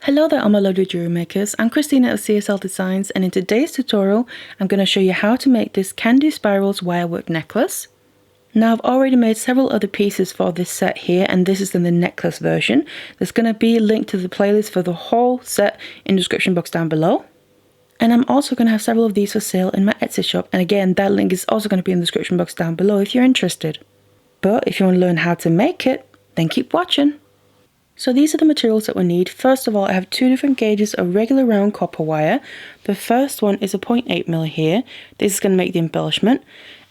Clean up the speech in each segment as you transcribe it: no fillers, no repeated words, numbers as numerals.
Hello there, all my lovely jewelry makers. I'm Christina of CSLdesigns, and in today's tutorial I'm going to show you how to make this Candy Spirals wirework necklace. Now I've already made several other pieces for this set here, and this is in the necklace version. There's going to be a link to the playlist for the whole set in the description box down below. And I'm also going to have several of these for sale in my Etsy shop, and again that link is also going to be in the description box down below if you're interested. But if you want to learn how to make it, then keep watching. So these are the materials that we need. First of all, I have two different gauges of regular round copper wire. The first one is a 0.8mm here. This is going to make the embellishment.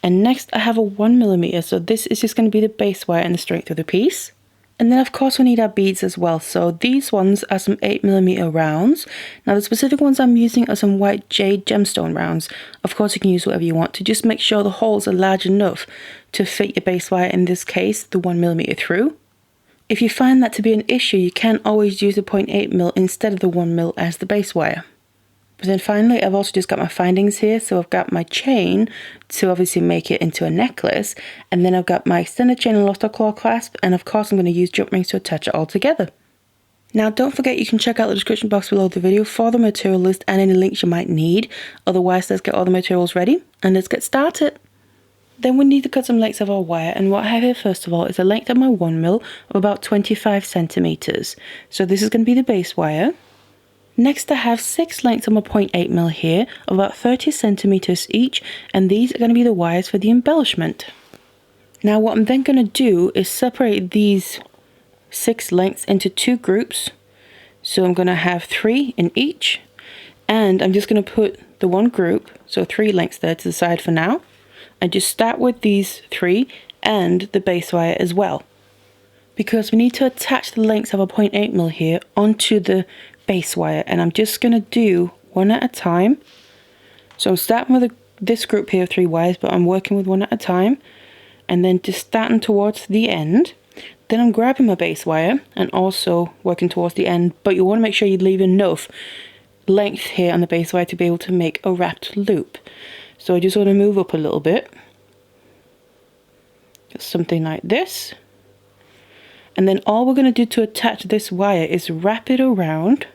And next I have a 1mm, so this is just going to be the base wire and the strength of the piece. And then of course we need our beads as well. So these ones are some 8mm rounds. Now the specific ones I'm using are some white jade gemstone rounds. Of course you can use whatever you want to just make sure the holes are large enough to fit your base wire, in this case the 1mm through. If you find that to be an issue, you can always use the 0.8mm instead of the 1mm as the base wire. But then finally, I've also just got my findings here. So I've got my chain to obviously make it into a necklace. And then I've got my extended chain and lost claw clasp. And of course, I'm going to use jump rings to attach it all together. Now, don't forget you can check out the description box below the video for the material list and any links you might need. Otherwise, let's get all the materials ready and let's get started. Then we need to cut some lengths of our wire, and what I have here first of all is a length of my 1mm of about 25 centimeters. So this is going to be the base wire. Next I have 6 lengths of my 0.8mm here of about 30 centimeters each, and these are going to be the wires for the embellishment. Now what I'm then going to do is separate these 6 lengths into 2 groups. So I'm going to have 3 in each, and I'm just going to put the one group, so 3 lengths there to the side for now. And just start with these 3 and the base wire as well, because we need to attach the lengths of a 0.8mm here onto the base wire, and I'm just going to do one at a time. So I'm starting with this group here of 3 wires, but I'm working with one at a time, and then just starting towards the end. Then I'm grabbing my base wire and also working towards the end, but you want to make sure you leave enough length here on the base wire to be able to make a wrapped loop. So I just want to move up a little bit, just something like this. And then all we're going to do to attach this wire is wrap it around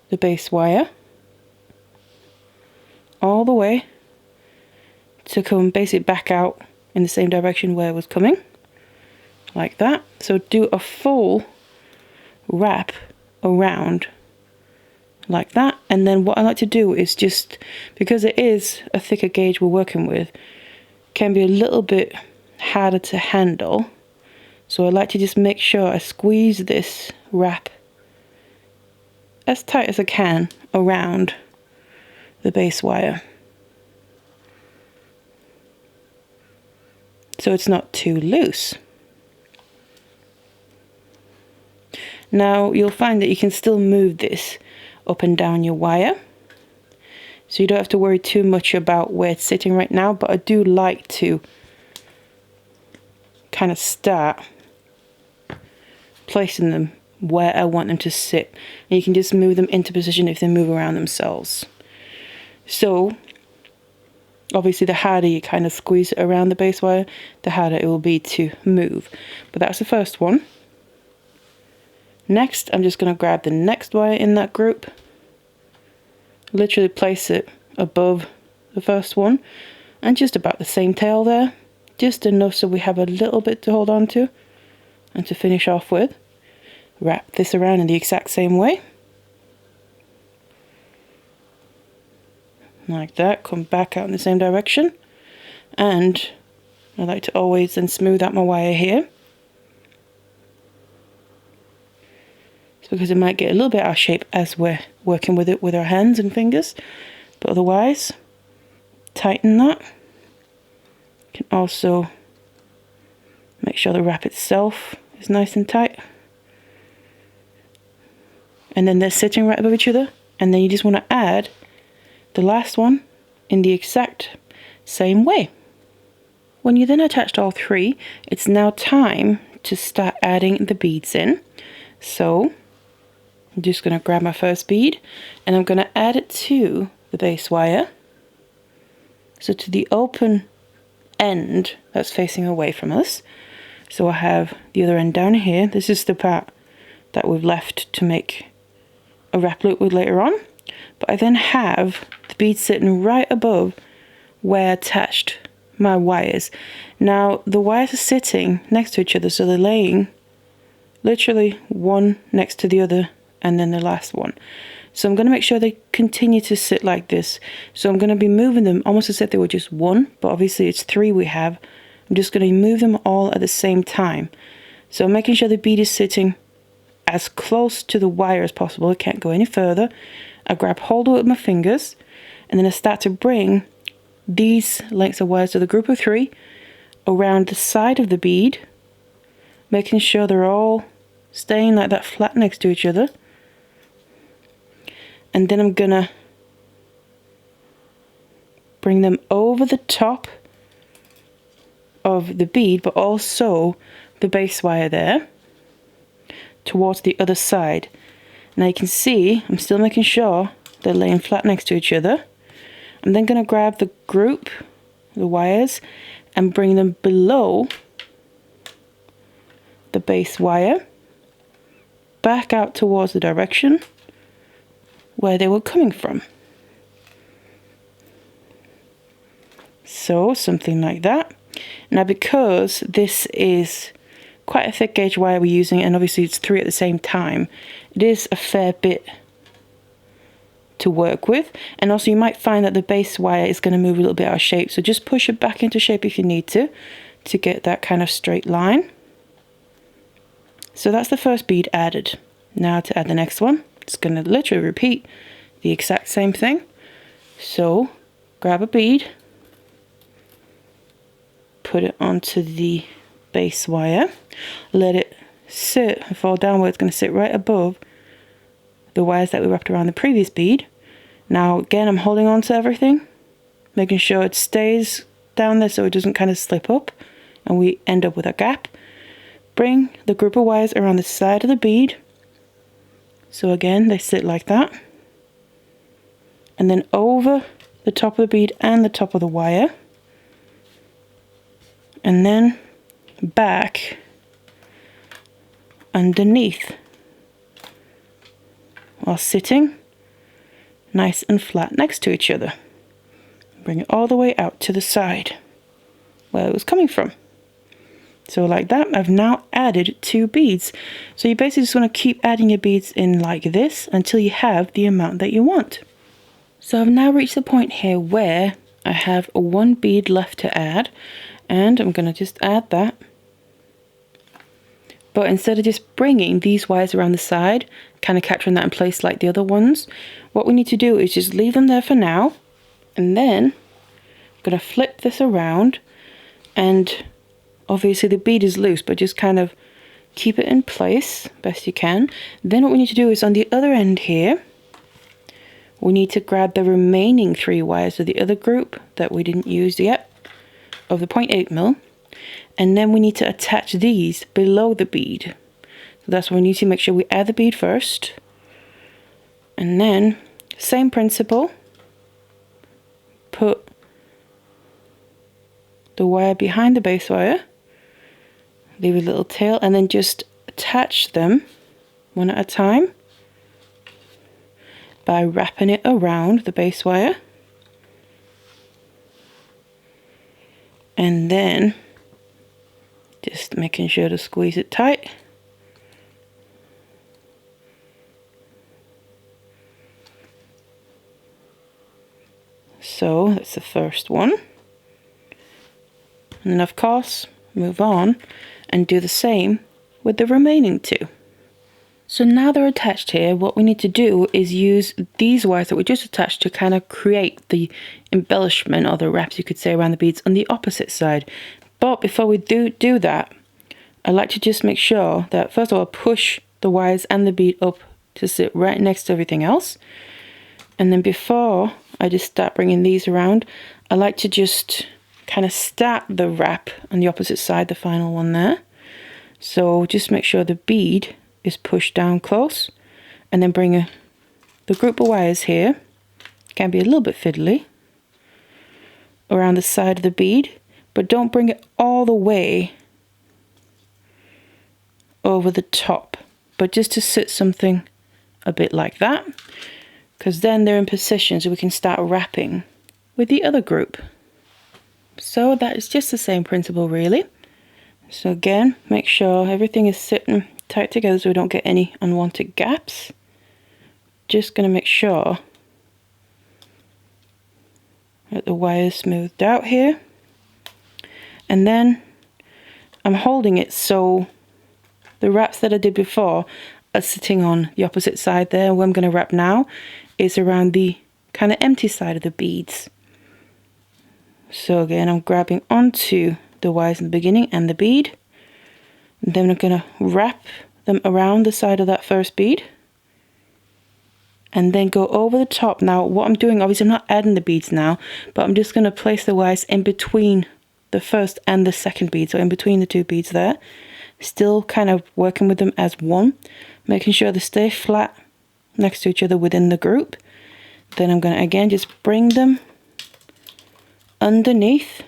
the base wire all the way to come basically back out in the same direction where it was coming, like that. So do a full wrap around like that. And then what I like to do is just, because it is a thicker gauge we're working with, can be a little bit harder to handle, so I like to just make sure I squeeze this wrap as tight as I can around the base wire, so it's not too loose. Now you'll find that you can still move this up and down your wire, so you don't have to worry too much about where it's sitting right now, but I do like to kind of start placing them where I want them to sit, and you can just move them into position if they move around themselves. So obviously the harder you kind of squeeze it around the base wire, the harder it will be to move. But that's the first one. Next, I'm just going to grab the next wire in that group, literally place it above the first one, and just about the same tail there, just enough so we have a little bit to hold on to and to finish off with. Wrap this around in the exact same way, like that. Come back out in the same direction, and I like to always then smooth out my wire here, because it might get a little bit out of shape as we're working with it with our hands and fingers, but otherwise tighten that. You can also make sure the wrap itself is nice and tight, and then they're sitting right above each other, and then you just want to add the last one in the exact same way. When you then attached all 3, it's now time to start adding the beads in. So I'm just going to grab my first bead and I'm going to add it to the base wire, so to the open end that's facing away from us. So I have the other end down here. This is the part that we've left to make a wrap loop with later on. But I then have the bead sitting right above where I attached my wires. Now the wires are sitting next to each other, so they're laying literally one next to the other and then the last one. So I'm going to make sure they continue to sit like this. So I'm going to be moving them almost as if they were just one, but obviously it's three we have. I'm just going to move them all at the same time. So I'm making sure the bead is sitting as close to the wire as possible. It can't go any further. I grab hold of it with my fingers, and then I start to bring these lengths of wires to the group of three around the side of the bead, making sure they're all staying like that flat next to each other. And then I'm gonna bring them over the top of the bead, but also the base wire there towards the other side. Now you can see I'm still making sure they're laying flat next to each other. I'm then going to grab the group, the wires, and bring them below the base wire, back out towards the direction where they were coming from. So something like that. Now because this is quite a thick gauge wire we're using, and obviously it's three at the same time, it is a fair bit to work with. And also you might find that the base wire is going to move a little bit out of shape, so just push it back into shape if you need to get that kind of straight line. So that's the first bead added. Now to add the next one, it's going to literally repeat the exact same thing. So grab a bead, put it onto the base wire, let it sit and fall downward. It's going to sit right above the wires that we wrapped around the previous bead. Now again, I'm holding on to everything, making sure it stays down there so it doesn't kind of slip up and we end up with a gap. Bring the group of wires around the side of the bead, so again they sit like that, and then over the top of the bead and the top of the wire, and then back underneath while sitting nice and flat next to each other. Bring it all the way out to the side where it was coming from. So like that, I've now added 2 beads. So you basically just want to keep adding your beads in like this until you have the amount that you want. So I've now reached the point here where I have 1 bead left to add, and I'm going to just add that. But instead of just bringing these wires around the side, kind of capturing that in place like the other ones, what we need to do is just leave them there for now, and then I'm going to flip this around, and obviously the bead is loose, but just kind of keep it in place best you can. Then what we need to do is on the other end here, we need to grab the remaining 3 wires of the other group that we didn't use yet of the 0.8mm, and then we need to attach these below the bead. So that's what we need to make sure we add the bead first, and then same principle, put the wire behind the base wire, leave a little tail, and then just attach them one at a time by wrapping it around the base wire, and then just making sure to squeeze it tight. So that's the first one. And then of course move on and do the same with the remaining 2. So now they're attached here, what we need to do is use these wires that we just attached to kind of create the embellishment, or the wraps you could say, around the beads on the opposite side. But before we do that, I like to just make sure that first of all push the wires and the bead up to sit right next to everything else. And then before I just start bringing these around, I like to just kind of start the wrap on the opposite side, the final one there. So just make sure the bead is pushed down close, and then bring the group of wires here, can be a little bit fiddly, around the side of the bead, but don't bring it all the way over the top, but just to sit something a bit like that, because then they're in position so we can start wrapping with the other group. So that is just the same principle really. So again, make sure everything is sitting tight together so we don't get any unwanted gaps. Just going to make sure that the wire is smoothed out here. And then I'm holding it so the wraps that I did before are sitting on the opposite side there. What I'm going to wrap now is around the kind of empty side of the beads. So again, I'm grabbing onto the wires in the beginning and the bead. And then I'm going to wrap them around the side of that first bead. And then go over the top. Now what I'm doing, obviously I'm not adding the beads now, but I'm just going to place the wires in between the first and the second bead. So in between the two beads there. Still kind of working with them as one. Making sure they stay flat next to each other within the group. Then I'm going to again just bring them underneath.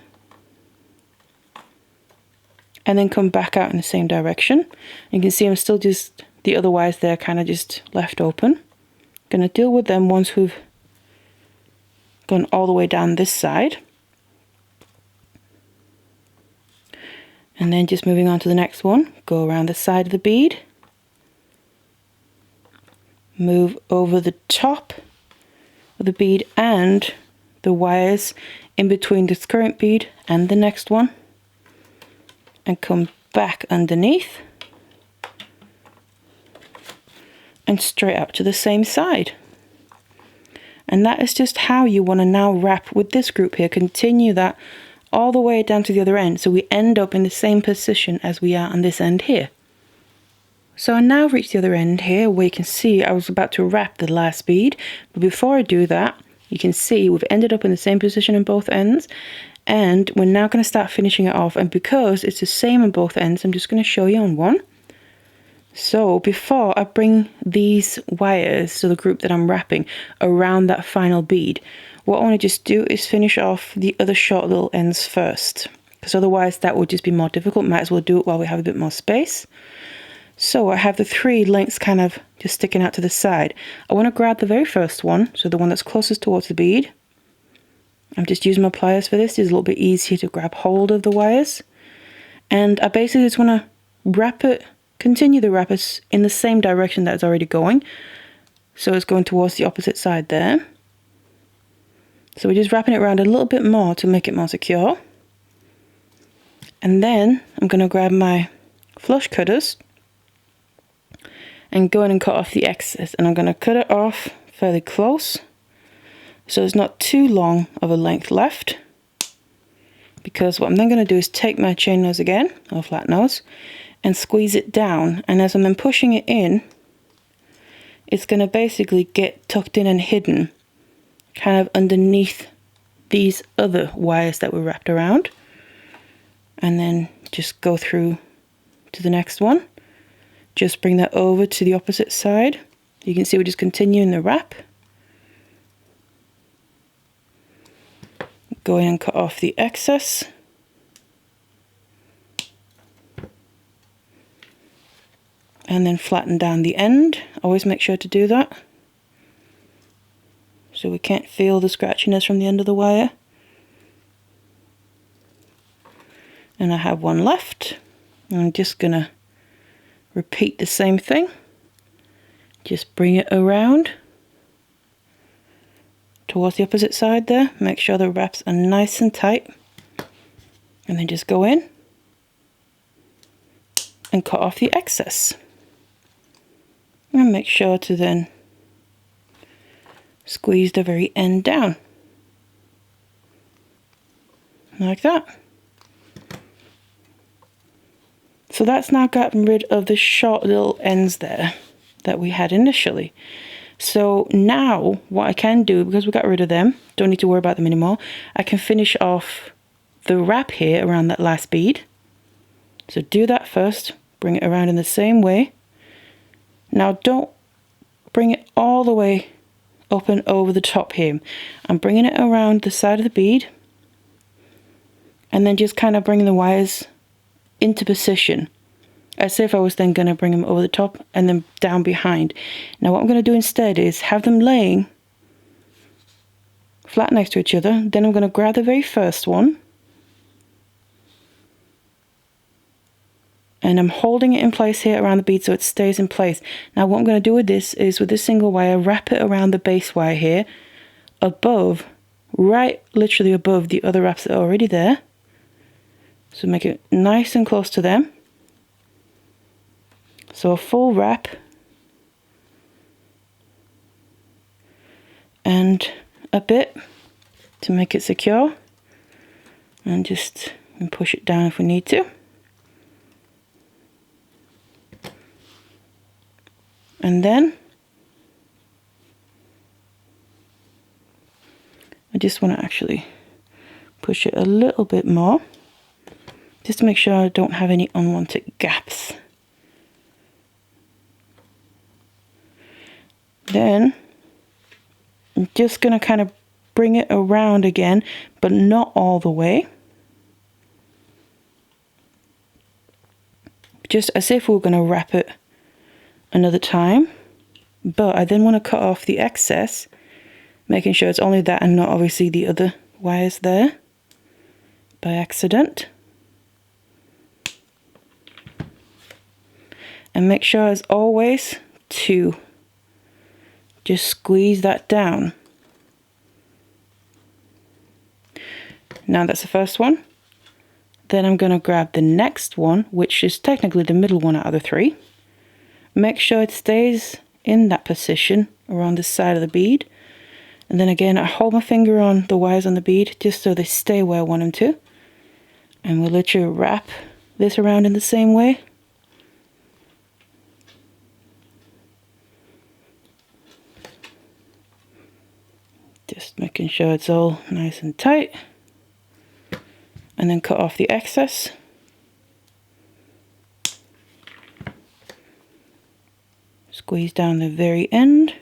And then come back out in the same direction. You can see I'm still just, the other wires there kind of just left open. Going to deal with them once we've gone all the way down this side. And then just moving on to the next one, go around the side of the bead. Move over the top of the bead and the wires in between this current bead and the next one. And come back underneath. And straight up to the same side. And that is just how you want to now wrap with this group here. Continue that all the way down to the other end, so we end up in the same position as we are on this end here. So I now reached the other end here where you can see I was about to wrap the last bead, but before I do that, you can see we've ended up in the same position on both ends, and we're now going to start finishing it off. And because it's the same on both ends, I'm just going to show you on one. So before I bring these wires, so the group that I'm wrapping, around that final bead, what I want to just do is finish off the other short little ends first, because otherwise that would just be more difficult. Might as well do it while we have a bit more space. So I have the three lengths kind of just sticking out to the side. I want to grab the very first one, so the one that's closest towards the bead. I'm just using my pliers for this. It's a little bit easier to grab hold of the wires. And I basically just want to wrap it, continue the wrap in the same direction that it's already going. So it's going towards the opposite side there. So we're just wrapping it around a little bit more to make it more secure. And then I'm going to grab my flush cutters and go in and cut off the excess. And I'm going to cut it off fairly close, so there's not too long of a length left. Because what I'm then going to do is take my chain nose again, or flat nose, and squeeze it down. And as I'm then pushing it in, it's going to basically get tucked in and hidden kind of underneath these other wires that were wrapped around. And then just go through to the next one. Just bring that over to the opposite side. You can see we're just continuing the wrap. Go in and cut off the excess. And then flatten down the end. Always make sure to do that, so we can't feel the scratchiness from the end of the wire. And I have one left. I'm just gonna repeat the same thing. Just bring it around towards the opposite side there. Make sure the wraps are nice and tight. And then just go in and cut off the excess. And make sure to then squeeze the very end down. Like that. So that's now gotten rid of the short little ends there that we had initially. So now what I can do, because we got rid of them, don't need to worry about them anymore, I can finish off the wrap here around that last bead. So do that first, bring it around in the same way. Now don't bring it all the way up and over the top here. I'm bringing it around the side of the bead and then just kind of bringing the wires into position as if I was then going to bring them over the top and then down behind. Now what I'm going to do instead is have them laying flat next to each other. Then I'm going to grab the very first one and I'm holding it in place here around the bead so it stays in place. Now what I'm going to do with this is, with this single wire, wrap it around the base wire here above, right literally above the other wraps that are already there. So make it nice and close to them. So a full wrap and a bit to make it secure, and just push it down if we need to. And then I just want to actually push it a little bit more, just to make sure I don't have any unwanted gaps. Then I'm just going to kind of bring it around again, but not all the way. Just as if we were going to wrap it another time. But I then want to cut off the excess, making sure it's only that and not obviously the other wires there by accident. And make sure as always to just squeeze that down. Now that's the first one. Then I'm going to grab the next one, which is technically the middle one out of the three. Make sure it stays in that position around the side of the bead. And then again, I hold my finger on the wires on the bead just so they stay where I want them to. And we'll literally wrap this around in the same way. Just making sure it's all nice and tight. And then cut off the excess. Squeeze down the very end.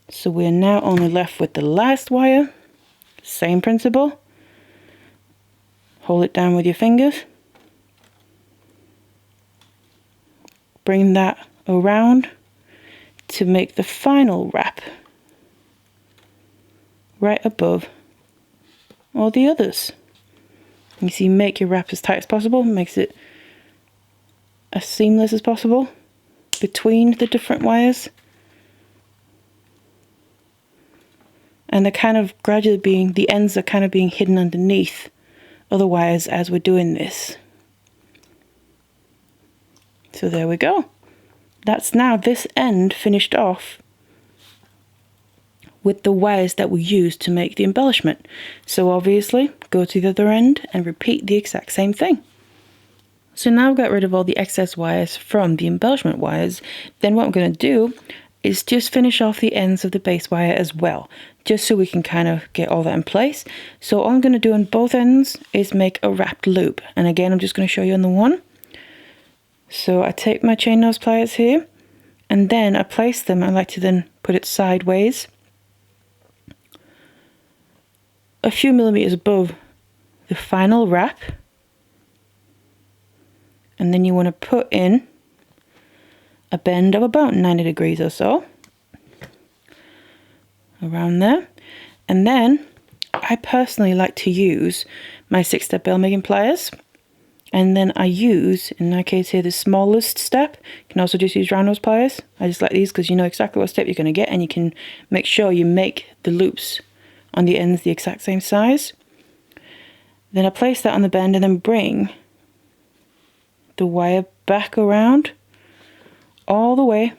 So we're now only left with the last wire. Same principle. Hold it down with your fingers. Bring that around to make the final wrap right above all the others. You see, make your wrap as tight as possible, makes it as seamless as possible between the different wires. And they're kind of gradually being, the ends are kind of being hidden underneath other wires as we're doing this. So there we go. That's now this end finished off with the wires that we used to make the embellishment. So obviously go to the other end and repeat the exact same thing. So now I've got rid of all the excess wires from the embellishment wires. Then what I'm going to do is just finish off the ends of the base wire as well, just so we can kind of get all that in place. So all I'm going to do on both ends is make a wrapped loop. And again, I'm just going to show you on the one. So I take my chain nose pliers here, and then I place them. I like to then put it sideways, a few millimeters above the final wrap. And then you want to put in a bend of about 90 degrees or so around there. And then I personally like to use my 6-step bail making pliers, and then I use, in my case here, the smallest step. You can also just use round nose pliers. I just like these because you know exactly what step you're going to get, and you can make sure you make the loops on the ends the exact same size. Then I place that on the bend and then bring the wire back around all the way,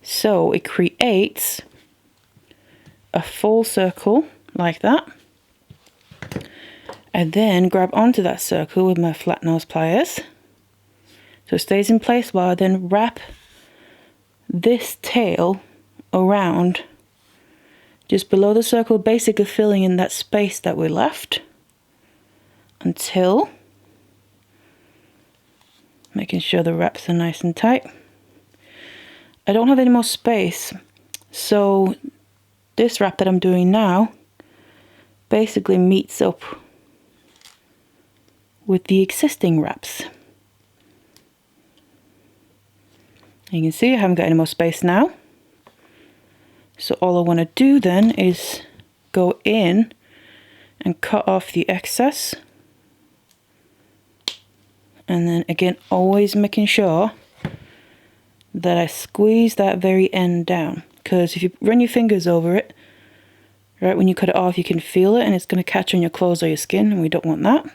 so it creates a full circle like that. And then grab onto that circle with my flat nose pliers so it stays in place, while I then wrap this tail around just below the circle, basically filling in that space that we left, until making sure the wraps are nice and tight. I don't have any more space, so this wrap that I'm doing now basically meets up with the existing wraps. You can see I haven't got any more space now. So all I want to do then is go in and cut off the excess. And then again, always making sure that I squeeze that very end down. Because if you run your fingers over it, right when you cut it off, you can feel it and it's going to catch on your clothes or your skin, and we don't want that.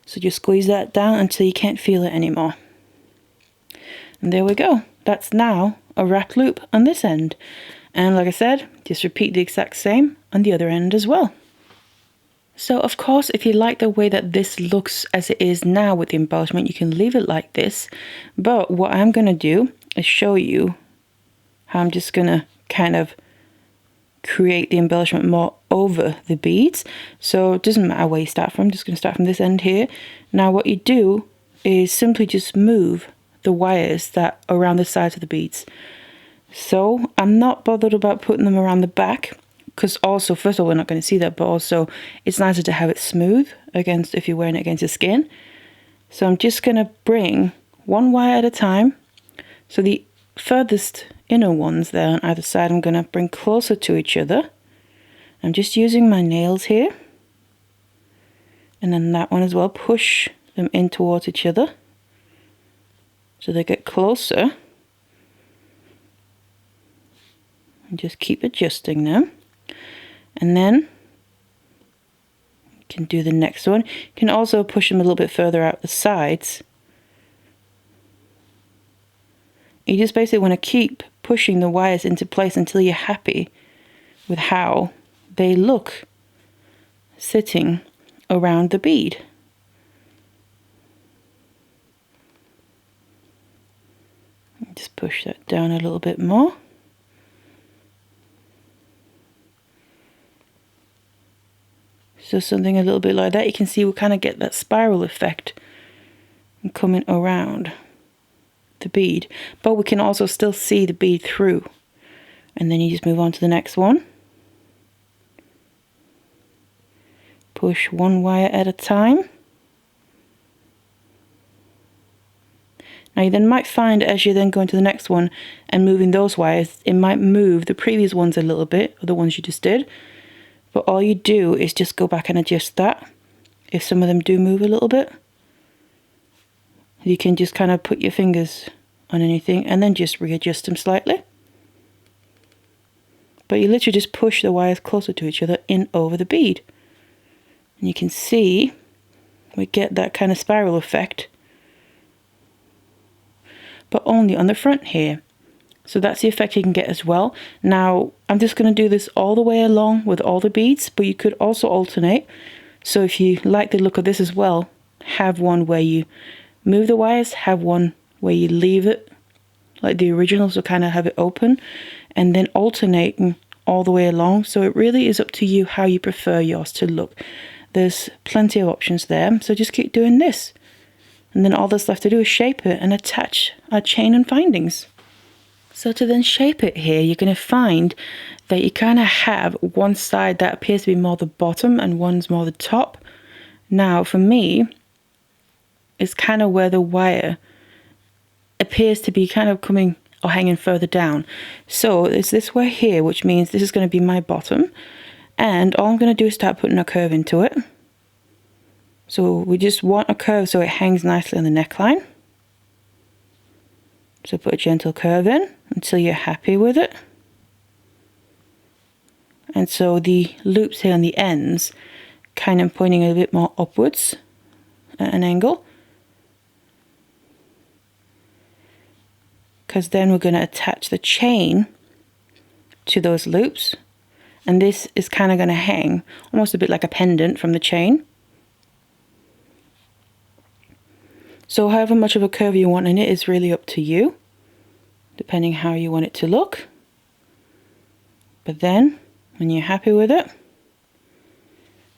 So just squeeze that down until you can't feel it anymore. And there we go. That's now a wrap loop on this end. And like I said, just repeat the exact same on the other end as well. So of course, if you like the way that this looks as it is now with the embellishment, you can leave it like this. But what I'm going to do is show you how I'm just going to kind of create the embellishment more over the beads. So it doesn't matter where you start from, I'm just going to start from this end here. Now what you do is simply just move the wires that are around the sides of the beads. So I'm not bothered about putting them around the back, because also, first of all, we're not going to see that, but also it's nicer to have it smooth against if you're wearing it against your skin. So I'm just going to bring one wire at a time. So the furthest inner ones there on either side, I'm going to bring closer to each other. I'm just using my nails here. And then that one as well, push them in towards each other so they get closer. And just keep adjusting them. And then you can do the next one. You can also push them a little bit further out the sides. You just basically want to keep pushing the wires into place until you're happy with how they look sitting around the bead. Just push that down a little bit more. So something a little bit like that. You can see we kind of get that spiral effect coming around the bead, but we can also still see the bead through. And then you just move on to the next one. Push one wire at a time. Now you then might find as you then go into the next one and moving those wires, it might move the previous ones a little bit, or the ones you just did. But all you do is just go back and adjust that. If some of them do move a little bit, you can just kind of put your fingers on anything and then just readjust them slightly. But you literally just push the wires closer to each other in over the bead. And you can see we get that kind of spiral effect, but only on the front here. So that's the effect you can get as well. Now, I'm just going to do this all the way along with all the beads, but you could also alternate. So if you like the look of this as well, have one where you move the wires, have one where you leave it like the original, so kind of have it open, and then alternating all the way along. So it really is up to you how you prefer yours to look. There's plenty of options there, so just keep doing this. And then all that's left to do is shape it and attach our chain and findings. So to then shape it here, you're going to find that you kind of have one side that appears to be more the bottom and one's more the top. Now for me, it's kind of where the wire appears to be kind of coming or hanging further down. So it's this way here, which means this is going to be my bottom. And all I'm going to do is start putting a curve into it. So we just want a curve so it hangs nicely on the neckline. So put a gentle curve in until you're happy with it. And so the loops here on the ends kind of pointing a bit more upwards at an angle. Because then we're going to attach the chain to those loops. And this is kind of going to hang almost a bit like a pendant from the chain. So however much of a curve you want in it is really up to you, depending how you want it to look. But then, when you're happy with it,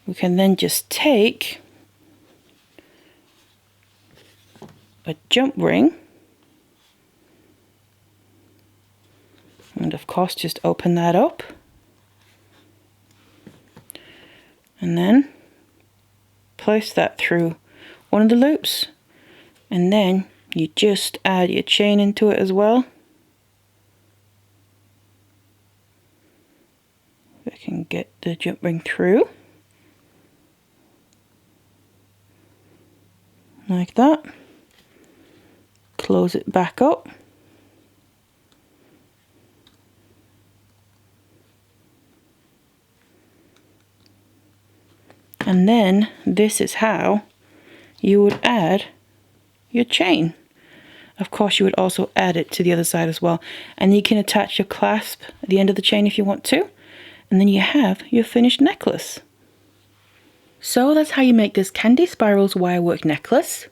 we can then just take a jump ring, and of course just open that up, and then place that through one of the loops, and then you just add your chain into it as well. We can get the jump ring through like that. Close it back up. And then this is how you would add your chain. Of course, you would also add it to the other side as well. And you can attach your clasp at the end of the chain if you want to. And then you have your finished necklace. So that's how you make this Candy Spirals wirework necklace.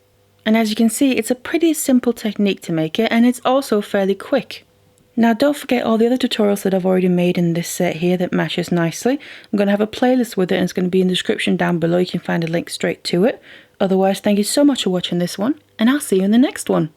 And as you can see, it's a pretty simple technique to make it, and it's also fairly quick. Now don't forget all the other tutorials that I've already made in this set here that matches nicely. I'm going to have a playlist with it, and it's going to be in the description down below. You can find a link straight to it. Otherwise, thank you so much for watching this one, and I'll see you in the next one.